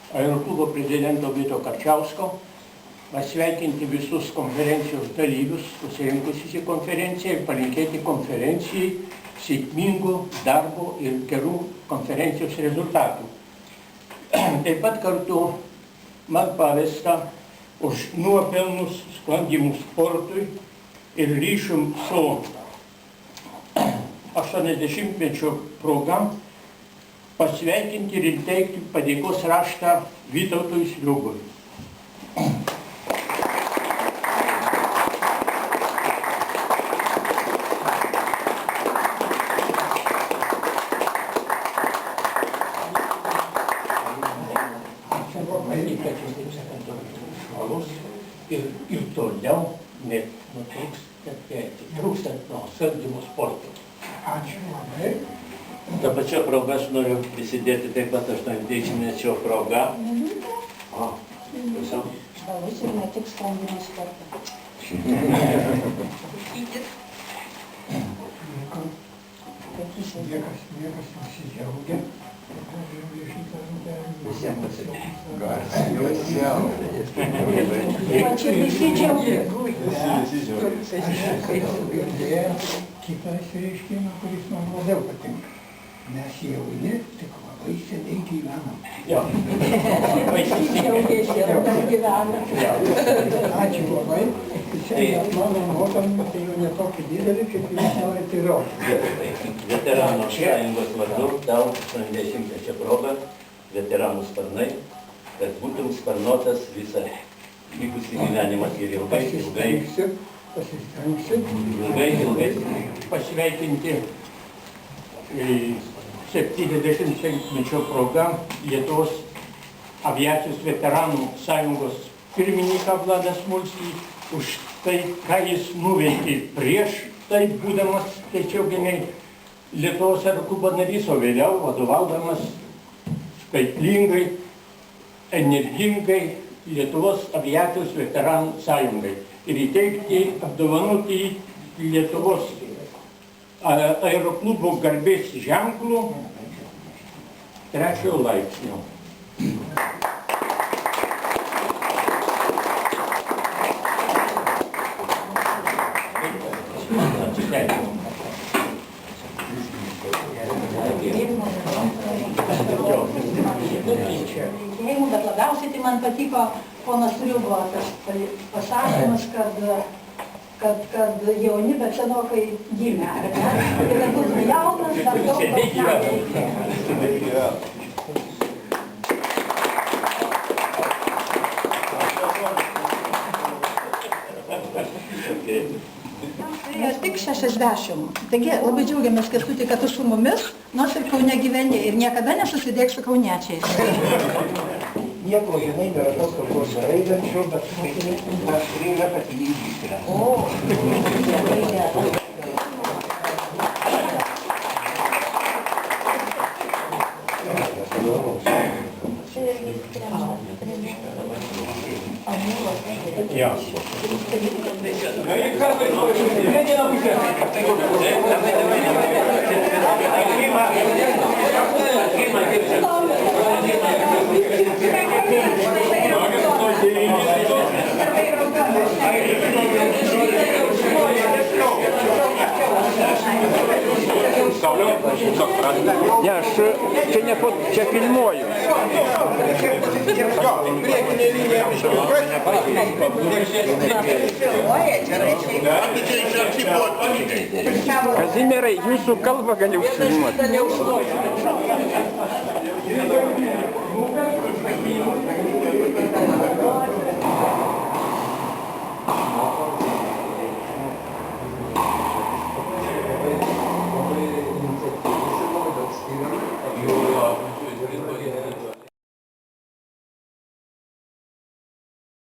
Aeroklubo prezidento Vito Karčiausko, pasveikinti visus konferencijos dalyvius, susirinkusius į konferenciją ir palinkėti konferencijai sėkmingų darbo ir gerų konferencijos rezultatų. Taip pat kartu man pavesta už nuopelnus sklandymų sportui ir ryšium su 80-mečio proga pasveikinti ir įteikti padėkos raštą Vytautui Sliubui. Ir toliau net trūkstant nuo sklandymų sporto. Ačiū labai. Ta pačia proga aš noriu prisidėti taip pat 80-mečio proga. Švalus ir ne tik sklandymų sporto. Niekas nesidžiaugia. Visiems pasidarė. Čia visi džiaugia. Kitas reiškimą, kuris man labiau patinka. Mes jauni, tik labai seniai gyvenam. Džiaugiasi ir dar gyvena. Ačiū labai. Šiandien mano nuopelnai tai jau ne tokį didelį, kaip jūs norite įrodyti. Veteranų sąjungos vardu tau 80-mečio proga, veteranų sparnai, kad būtum sparnuotas visą likusį gyvenimą ir ilgai. Pasistengsiu. Ilgai. Pasveikinti 70-mečio proga Lietuvos aviacijos veteranų sąjungos pirmininką Vladą Smulskį už tai, ką jis nuveikė prieš tai, būdamas tiesioginiai Lietuvos aeroklubo narys, o vėliau vadovaudamas skaitlingai, energingai Lietuvos aviacijos veteranų sąjungai. Ir įteikti apdovanoti Lietuvos aeroklubo garbės ženklų 3 laipsnio. Bet labiausiai tai man patiko ponas Sliubo pasakymas, kad jauni, bet senokai gimę. Ir kad būtų jaunas, dar daug pasakė. Tik 60. Taigi labai džiaugiamės, Kęstuti, kad tu su mumis, nors ir Kaune gyveni ir niekada nesusidėk su kauniečiais. Nieko, žinai, nėra tos kalbos raidančio, bet aš reikia, kad jį įvykra. Ne, aš čia filmuoju. Kazimierai, jūsų kalbą gali užfilmuoti.